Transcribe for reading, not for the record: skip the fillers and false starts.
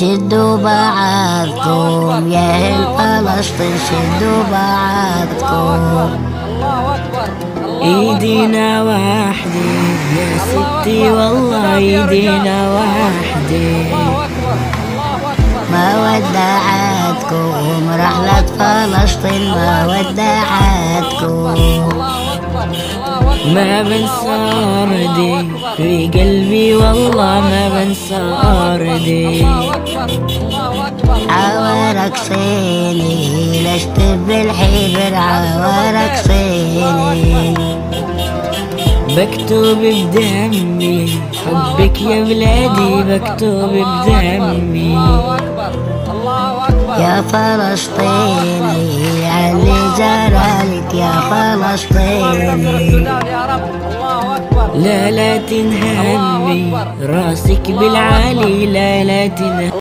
شدوا بعضكم يا أهل فلسطين، شدوا بعضكم. ايدينا واحدة يا ستي والله ايدينا واحدة. ما ودعتكم رحلة فلسطين، ما ودعتكم. ما بنسى أرضي في قلبي والله ما بنسى أرضي. عوارك صيني لشت بالحبر، عوارك صيني. بكتب بدمي حبك يا بلادي، بكتب بدمي. يا فلسطيني علي جرالك يا فلسطيني. لا لا تنهمي راسك بالعالي، لا لا تنهمي.